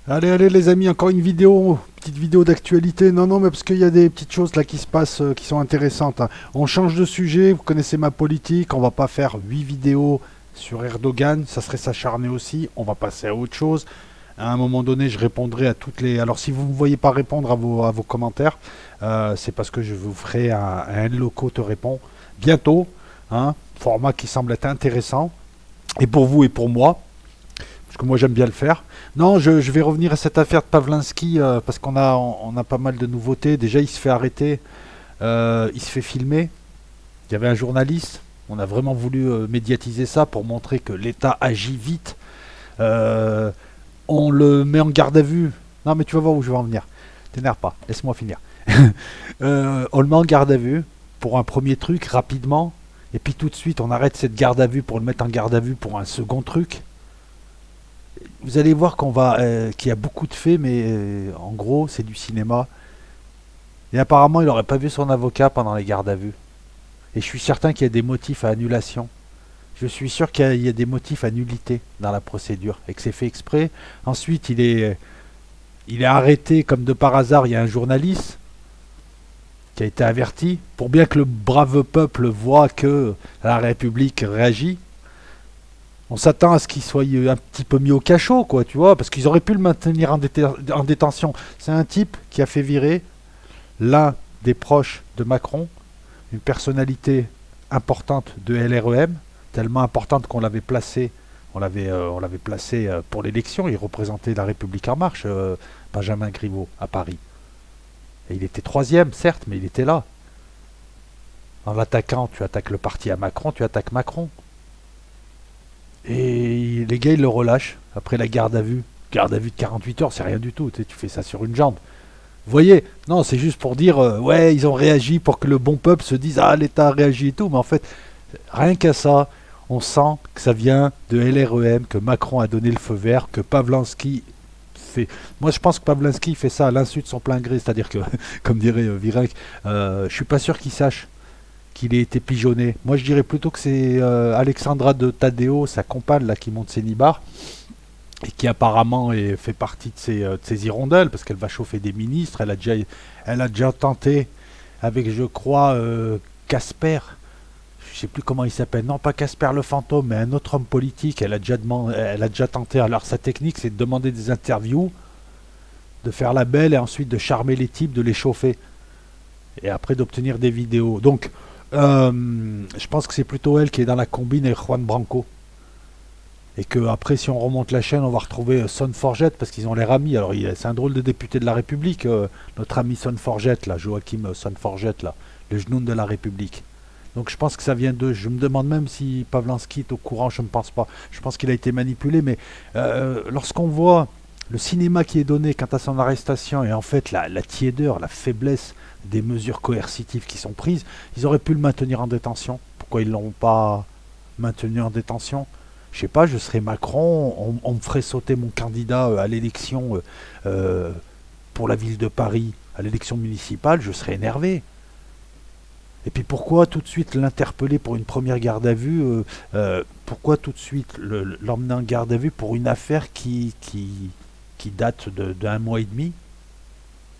Allez, allez les amis, encore une vidéo, petite vidéo d'actualité. Non, non, mais parce qu'il y a des petites choses là qui se passent qui sont intéressantes, hein. On change de sujet, vous connaissez ma politique, on va pas faire 8 vidéos sur Erdogan, ça serait s'acharner aussi, on va passer à autre chose. À un moment donné, je répondrai à toutes les... Alors si vous ne me voyez pas répondre à vos commentaires, c'est parce que je vous ferai un loco te répond bientôt, hein, format qui semble être intéressant, et pour vous et pour moi. Parce que moi j'aime bien le faire. Non, je vais revenir à cette affaire de Pavlinski parce on a pas mal de nouveautés. Déjà, il se fait arrêter, il se fait filmer. Il y avait un journaliste. On a vraiment voulu médiatiser ça pour montrer que l'État agit vite. Euh, on le met en garde à vue. Non, mais tu vas voir où je vais en venir. T'énerve pas, laisse-moi finir. On le met en garde à vue pour un premier truc rapidement. Et puis tout de suite, on arrête cette garde à vue pour le mettre en garde à vue pour un second truc. Vous allez voir qu'il y a beaucoup de faits, mais en gros, c'est du cinéma. Et apparemment, il n'aurait pas vu son avocat pendant les gardes à vue. Et je suis certain qu'il y a des motifs à annulation. Je suis sûr qu'il y a des motifs à nullité dans la procédure et que c'est fait exprès. Ensuite, il est arrêté comme de par hasard. Il y a un journaliste qui a été averti pour bien que le brave peuple voit que la République réagit. On s'attend à ce qu'il soit un petit peu mis au cachot, quoi, tu vois, parce qu'ils auraient pu le maintenir en détention. C'est un type qui a fait virer l'un des proches de Macron, une personnalité importante de LREM, tellement importante qu'on l'avait placé, on l'avait placé pour l'élection. Il représentait la République en marche, Benjamin Griveaux, à Paris. Et il était troisième, certes, mais il était là. En l'attaquant, tu attaques le parti à Macron, tu attaques Macron. Et les gars, ils le relâchent après la garde à vue. Garde à vue de 48 heures, c'est rien du tout. Tu fais ça sur une jambe. Vous voyez, non, c'est juste pour dire, ouais, ils ont réagi pour que le bon peuple se dise, ah, l'État a réagi et tout. Mais en fait, rien qu'à ça, on sent que ça vient de LREM, que Macron a donné le feu vert, que Pavlinski fait. Moi, je pense que Pavlinski fait ça à l'insu de son plein gré. C'est-à-dire que, comme dirait Virenque, je suis pas sûr qu'il sache qu'il ait été pigeonné. Moi, je dirais plutôt que c'est Alexandra de Taddeo, sa compagne, là, qui monte ses nibards, et qui apparemment fait partie de ces hirondelles, parce qu'elle va chauffer des ministres. Elle a déjà tenté avec, je crois, Casper. Je sais plus comment il s'appelle. Non, pas Casper le fantôme, mais un autre homme politique. Elle a déjà tenté. Alors, sa technique, c'est de demander des interviews, de faire la belle, et ensuite de charmer les types, de les chauffer. Et après, d'obtenir des vidéos. Donc, je pense que c'est plutôt elle qui est dans la combine avec Juan Branco. Et que après, si on remonte la chaîne, on va retrouver Son Forgette parce qu'ils ont l'air amis. Alors, c'est un drôle de député de la République, notre ami Son Forgette, là, Joachim Son Forgette, là, le genou de la République. Donc, je pense que ça vient d'eux. Je me demande même si Pavlinski est au courant. Je ne pense pas. Je pense qu'il a été manipulé. Mais lorsqu'on voit le cinéma qui est donné quant à son arrestation et en fait la tiédeur, la faiblesse des mesures coercitives qui sont prises, ils auraient pu le maintenir en détention. Pourquoi ils ne l'ont pas maintenu en détention? Je sais pas, je serais Macron, on me ferait sauter mon candidat à l'élection pour la ville de Paris, à l'élection municipale, je serais énervé. Et puis pourquoi tout de suite l'interpeller pour une première garde à vue pourquoi tout de suite l'emmener en garde à vue pour une affaire qui date d'un mois et demi?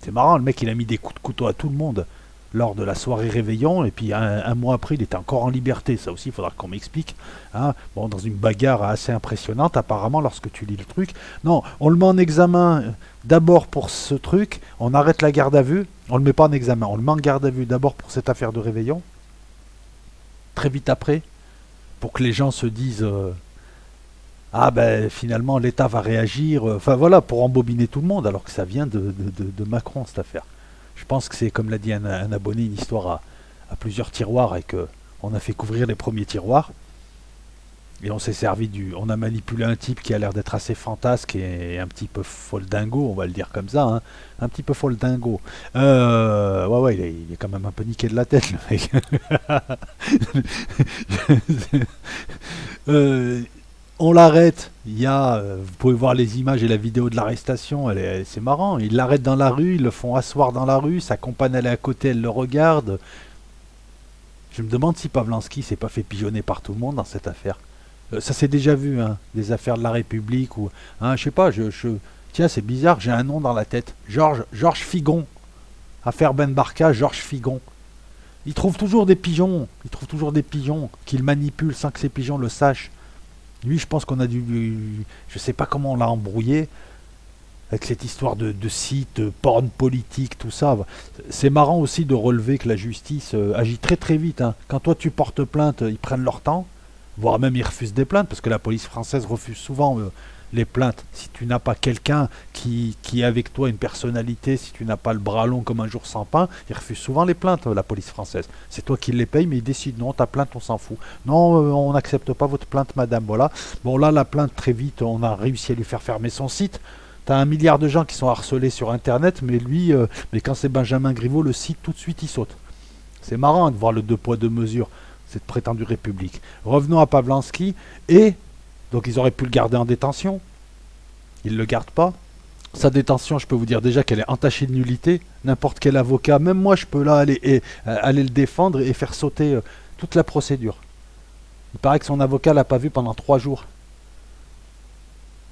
C'est marrant, le mec il a mis des coups de couteau à tout le monde lors de la soirée réveillon, et puis un mois après il était encore en liberté. Ça aussi il faudra qu'on m'explique, hein. Bon, dans une bagarre assez impressionnante apparemment lorsque tu lis le truc. Non, on le met en examen d'abord pour ce truc, on arrête la garde à vue, on le met pas en examen, on le met en garde à vue d'abord pour cette affaire de réveillon, très vite après, pour que les gens se disent ah ben finalement l'État va réagir, enfin voilà, pour embobiner tout le monde, alors que ça vient de Macron cette affaire. Je pense que c'est, comme l'a dit un abonné, une histoire à plusieurs tiroirs et que on a fait couvrir les premiers tiroirs et on s'est servi on a manipulé un type qui a l'air d'être assez fantasque et un petit peu foldingo, on va le dire comme ça, hein. Un petit peu foldingo. Ouais, ouais, il est quand même un peu niqué de la tête, le mec. euh, on l'arrête. Vous pouvez voir les images et la vidéo de l'arrestation. C'est marrant. Ils l'arrêtent dans la rue, ils le font asseoir dans la rue. Sa compagne elle est à côté, elle le regarde. Je me demande si Pavlinski s'est pas fait pigeonner par tout le monde dans cette affaire. Ça s'est déjà vu, hein, des affaires de la République ou, hein, je sais pas. Tiens, c'est bizarre, j'ai un nom dans la tête. Georges Figon. Affaire Ben Barka, Georges Figon. Il trouve toujours des pigeons. Il trouve toujours des pigeons qu'il manipule sans que ces pigeons le sachent. Lui, je pense qu'on a dû... Je sais pas comment on l'a embrouillé avec cette histoire de site, porn politique, tout ça. C'est marrant aussi de relever que la justice agit très très vite. Hein. Quand toi tu portes plainte, ils prennent leur temps, voire même ils refusent des plaintes, parce que la police française refuse souvent les plaintes. Si tu n'as pas quelqu'un qui est avec toi, une personnalité, si tu n'as pas le bras long comme un jour sans pain, ils refusent souvent les plaintes, la police française. C'est toi qui les payes, mais ils décident, non, ta plainte, on s'en fout. Non, on n'accepte pas votre plainte, madame, voilà. Bon, là, la plainte, très vite, on a réussi à lui faire fermer son site. T'as 1 milliard de gens qui sont harcelés sur Internet, mais lui, mais quand c'est Benjamin Griveaux, le site, tout de suite, il saute. C'est marrant de voir le deux poids, deux mesures, cette prétendue République. Revenons à Pavlansky, et donc ils auraient pu le garder en détention. Ils ne le gardent pas. Sa détention, je peux vous dire déjà qu'elle est entachée de nullité. N'importe quel avocat, même moi, je peux là aller le défendre et faire sauter toute la procédure. Il paraît que son avocat l'a pas vu pendant 3 jours.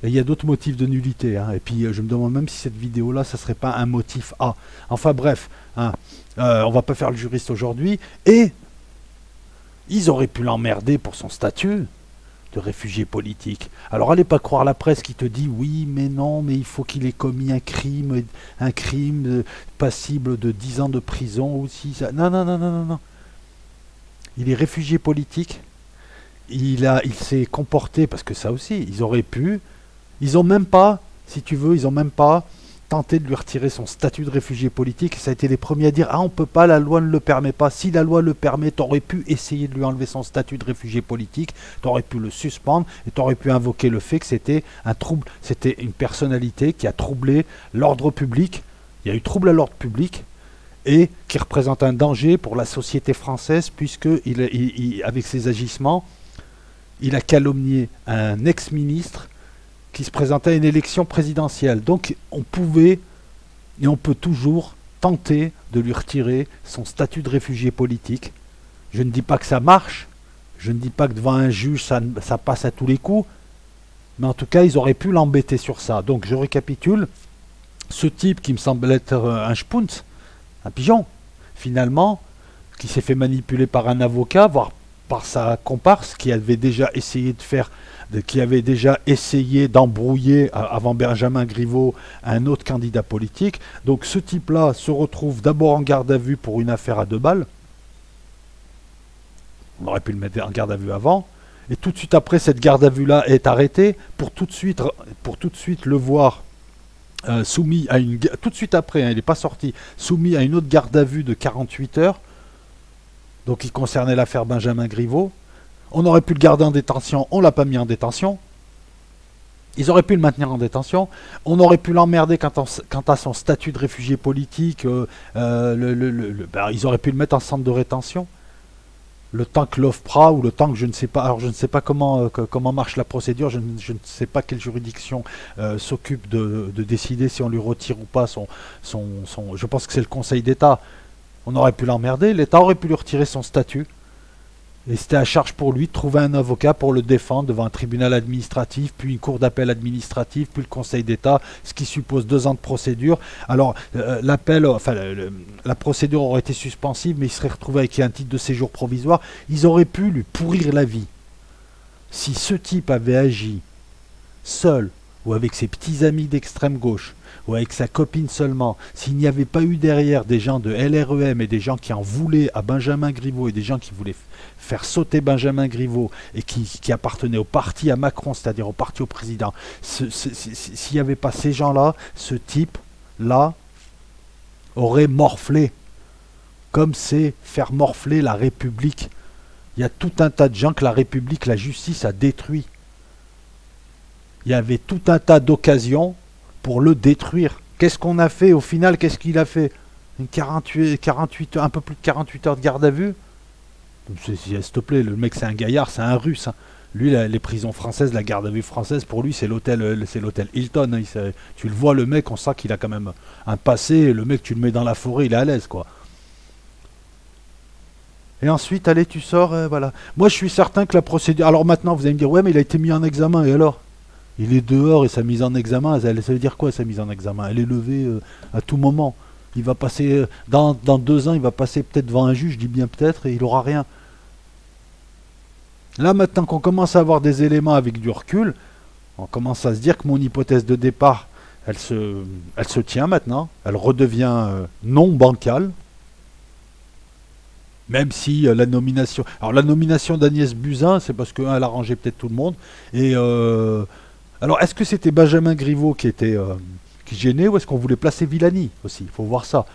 Et il y a d'autres motifs de nullité. Hein. Et puis je me demande même si cette vidéo-là, ça serait pas un motif A. Enfin bref, hein, on va pas faire le juriste aujourd'hui. Et ils auraient pu l'emmerder pour son statut de réfugié politique. Alors allez pas croire la presse qui te dit oui, mais non, mais il faut qu'il ait commis un crime passible de 10 ans de prison aussi. Ça. Non, non, non, non, non, non. Il est réfugié politique. Il s'est comporté, parce que ça aussi, ils auraient pu. Ils ont même pas, si tu veux, ils ont même pas tenté de lui retirer son statut de réfugié politique. Ça a été les premiers à dire « Ah, on peut pas, la loi ne le permet pas. Si la loi le permet, tu aurais pu essayer de lui enlever son statut de réfugié politique, tu aurais pu le suspendre et tu aurais pu invoquer le fait que c'était un trouble, c'était une personnalité qui a troublé l'ordre public. Il y a eu trouble à l'ordre public et qui représente un danger pour la société française puisque avec ses agissements, il a calomnié un ex-ministre qui se présentait à une élection présidentielle. Donc on pouvait et on peut toujours tenter de lui retirer son statut de réfugié politique. Je ne dis pas que ça marche, je ne dis pas que devant un juge ça passe à tous les coups, mais en tout cas ils auraient pu l'embêter sur ça. Donc je récapitule, ce type qui me semble être un spunz, un pigeon, finalement, qui s'est fait manipuler par un avocat, voire par sa comparse, qui avait déjà essayé d'embrouiller avant Benjamin Griveaux un autre candidat politique. Donc ce type-là se retrouve d'abord en garde à vue pour une affaire à 2 balles. On aurait pu le mettre en garde à vue avant. Et tout de suite après, cette garde à vue-là est arrêtée pour tout de suite le voir soumis à une... Tout de suite après, hein, il n'est pas sorti, soumis à une autre garde à vue de 48 heures. Donc il concernait l'affaire Benjamin Griveaux. On aurait pu le garder en détention, on ne l'a pas mis en détention. Ils auraient pu le maintenir en détention. On aurait pu l'emmerder quant à son statut de réfugié politique. Ils auraient pu le mettre en centre de rétention. Le temps que l'OFPRA ou le temps que je ne sais pas. Alors je ne sais pas comment marche la procédure. Je ne sais pas quelle juridiction s'occupe de décider si on lui retire ou pas son... Je pense que c'est le Conseil d'État. On aurait pu l'emmerder. L'État aurait pu lui retirer son statut. Et c'était à charge pour lui de trouver un avocat pour le défendre devant un tribunal administratif, puis une cour d'appel administrative, puis le Conseil d'État, ce qui suppose 2 ans de procédure. Alors, la procédure aurait été suspensive, mais il serait retrouvé avec un titre de séjour provisoire. Ils auraient pu lui pourrir la vie. Si ce type avait agi seul, ou avec ses petits amis d'extrême gauche, ou avec sa copine seulement, s'il n'y avait pas eu derrière des gens de LREM et des gens qui en voulaient à Benjamin Griveaux et des gens qui voulaient faire sauter Benjamin Griveaux et qui appartenaient au parti à Macron, c'est-à-dire au parti au président, s'il n'y avait pas ces gens-là, ce type-là aurait morflé, comme c'est faire morfler la République. Il y a tout un tas de gens que la République, la justice a détruit. Il y avait tout un tas d'occasions pour le détruire. Qu'est-ce qu'on a fait au final? Qu'est-ce qu'il a fait? 48 heures, un peu plus de 48 heures de garde à vue. S'il te plaît, le mec c'est un gaillard, c'est un russe. Hein. Lui, les prisons françaises, la garde à vue française, pour lui c'est l'hôtel Hilton. Hein. Tu le vois, le mec, on sent qu'il a quand même un passé. Le mec, tu le mets dans la forêt, il est à l'aise, quoi. Et ensuite, allez, tu sors, voilà. Moi, je suis certain que la procédure... Alors maintenant, vous allez me dire, ouais, mais il a été mis en examen, et alors? Il est dehors et sa mise en examen, ça veut dire quoi sa mise en examen? Elle est levée à tout moment. Il va passer, dans 2 ans, il va passer peut-être devant un juge, je dis bien peut-être, et il aura rien. Là, maintenant qu'on commence à avoir des éléments avec du recul, on commence à se dire que mon hypothèse de départ, elle se tient maintenant, elle redevient non bancale, même si la nomination... Alors la nomination d'Agnès Buzyn, c'est parce qu'elle arrangeait peut-être tout le monde, et... alors est-ce que c'était Benjamin Griveaux qui gênait, ou est-ce qu'on voulait placer Villani aussi? Il faut voir ça.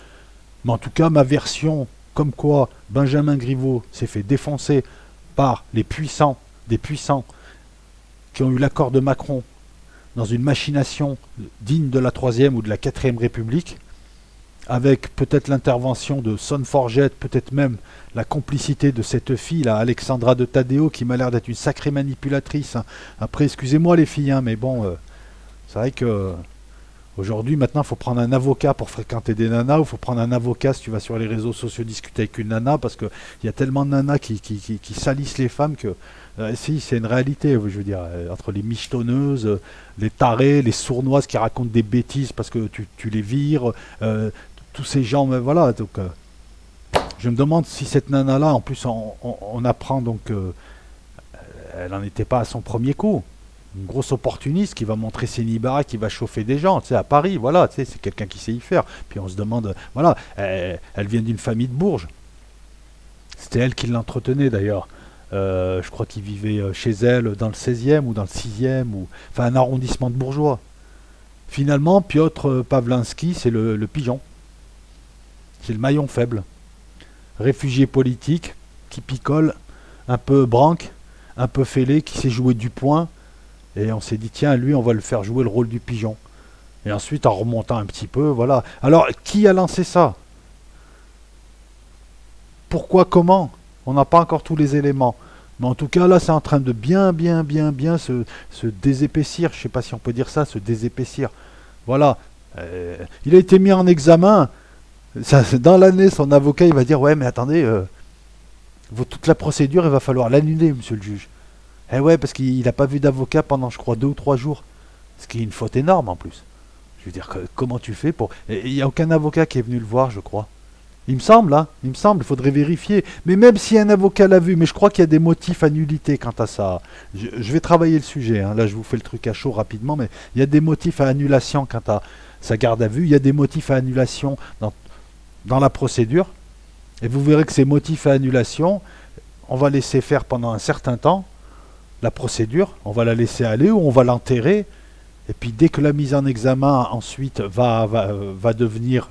Mais en tout cas, ma version, comme quoi Benjamin Griveaux s'est fait défoncer par des puissants qui ont eu l'accord de Macron dans une machination digne de la 3e ou de la 4e République, avec peut-être l'intervention de Sonforget, peut-être même la complicité de cette fille, là, Alexandra de Taddeo, qui m'a l'air d'être une sacrée manipulatrice. Après, excusez-moi les filles, hein, mais bon, c'est vrai que aujourd'hui, maintenant, il faut prendre un avocat pour fréquenter des nanas, ou il faut prendre un avocat si tu vas sur les réseaux sociaux discuter avec une nana, parce qu'il y a tellement de nanas qui salissent les femmes que, si, c'est une réalité, je veux dire, entre les michetonneuses, les tarés, les sournoises qui racontent des bêtises parce que tu les vires, tous ces gens, voilà, donc... je me demande si cette nana-là, en plus, on apprend donc elle n'en était pas à son premier coup. Une grosse opportuniste qui va montrer ses nibards, qui va chauffer des gens, tu sais, à Paris, voilà, tu sais, c'est quelqu'un qui sait y faire. Puis on se demande, voilà, elle vient d'une famille de Bourges. C'était elle qui l'entretenait d'ailleurs. Je crois qu'il vivait chez elle dans le 16e ou dans le 6e, ou enfin un arrondissement de bourgeois. Finalement, Piotr Pawlinski, c'est le pigeon. C'est le maillon faible. Réfugié politique, qui picole, un peu branque, un peu fêlé, qui sait jouer du poing. Et on s'est dit, tiens, lui, on va le faire jouer le rôle du pigeon. Et ensuite, en remontant un petit peu, voilà. Alors, qui a lancé ça? Pourquoi, comment? On n'a pas encore tous les éléments. Mais en tout cas, là, c'est en train de bien se désépaissir. Je ne sais pas si on peut dire ça, se désépaissir. Voilà. Il a été mis en examen. Ça, dans l'année, son avocat, il va dire, ouais, mais attendez, toute la procédure, il va falloir l'annuler, monsieur le juge. Eh ouais, parce qu'il n'a pas vu d'avocat pendant, je crois, 2 ou 3 jours. Ce qui est une faute énorme, en plus. Je veux dire, comment tu fais pour... Il n'y a aucun avocat qui est venu le voir, je crois. Il me semble, hein, il faudrait vérifier. Mais même si un avocat l'a vu, mais je crois qu'il y a des motifs à nullité quant à ça. Je vais travailler le sujet, hein. Là je vous fais le truc à chaud rapidement, mais il y a des motifs à annulation quant à sa garde à vue, il y a des motifs à annulation dans la procédure, et vous verrez que ces motifs à annulation, on va laisser faire pendant un certain temps la procédure, on va la laisser aller ou on va l'enterrer. Et puis dès que la mise en examen ensuite va devenir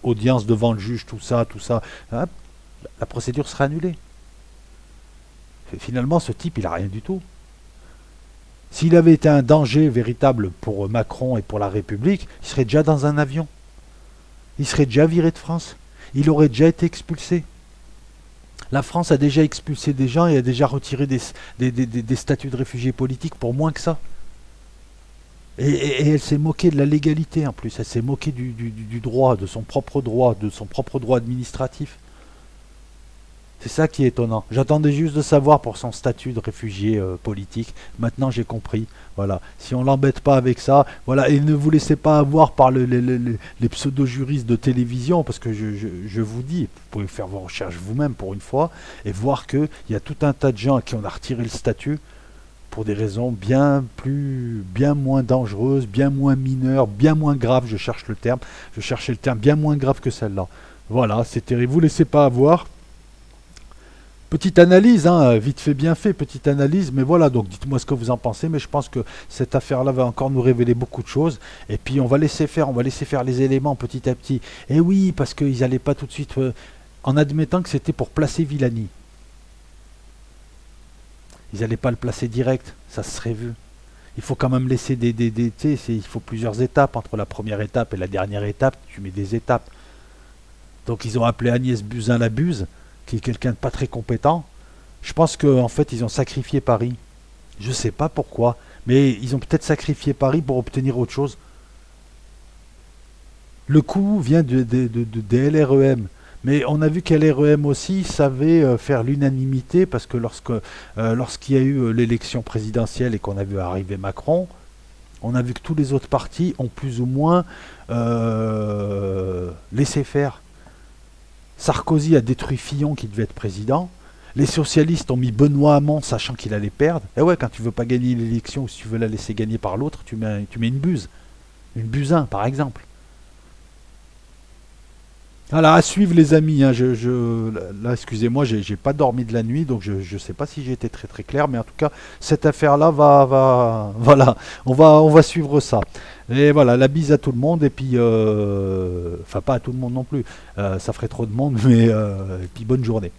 audience devant le juge, tout ça, hein, la procédure sera annulée. Et finalement, ce type, il n'a rien du tout. S'il avait été un danger véritable pour Macron et pour la République, il serait déjà dans un avion. Il serait déjà viré de France. Il aurait déjà été expulsé. La France a déjà expulsé des gens et a déjà retiré des statuts de réfugiés politiques pour moins que ça. Et elle s'est moquée de la légalité en plus, elle s'est moquée du droit, de son propre droit administratif. C'est ça qui est étonnant. J'attendais juste de savoir pour son statut de réfugié politique. Maintenant j'ai compris. Voilà. Si on l'embête pas avec ça, voilà. Et ne vous laissez pas avoir par les pseudo-juristes de télévision, parce que je vous dis, vous pouvez faire vos recherches vous-même pour une fois, et voir qu'il y a tout un tas de gens à qui on a retiré le statut, pour des raisons bien moins dangereuses, bien moins mineures, bien moins graves, je cherchais le terme, bien moins grave que celle-là. Voilà, c'est terrible, vous laissez pas avoir. Petite analyse, hein, vite fait, bien fait, petite analyse, mais voilà, donc dites-moi ce que vous en pensez, mais je pense que cette affaire-là va encore nous révéler beaucoup de choses, et puis on va laisser faire les éléments petit à petit. Et oui, parce qu'ils n'allaient pas tout de suite, en admettant que c'était pour placer Villani. Ils n'allaient pas le placer direct, ça se serait vu. Il faut quand même laisser il faut plusieurs étapes. Entre la première étape et la dernière étape, tu mets des étapes. Donc ils ont appelé Agnès Buzyn la Buse, qui est quelqu'un de pas très compétent. Je pense qu'en fait, ils ont sacrifié Paris. Je ne sais pas pourquoi, mais ils ont peut-être sacrifié Paris pour obtenir autre chose. Le coup vient des LREM. Mais on a vu que LREM aussi savait faire l'unanimité, parce que lorsqu'il y a eu l'élection présidentielle et qu'on a vu arriver Macron, On a vu que tous les autres partis ont plus ou moins laissé faire. Sarkozy a détruit Fillon qui devait être président. Les socialistes ont mis Benoît Hamon sachant qu'il allait perdre. Et ouais, quand tu veux pas gagner l'élection ou si tu veux la laisser gagner par l'autre, tu mets une buse. Une buzin, par exemple. Voilà, à suivre les amis. Hein, là, excusez-moi, j'ai pas dormi de la nuit, donc je ne sais pas si j'ai été très très clair, mais en tout cas, cette affaire-là voilà, on va suivre ça. Et voilà, la bise à tout le monde, et puis, enfin pas à tout le monde non plus, ça ferait trop de monde, mais et puis bonne journée.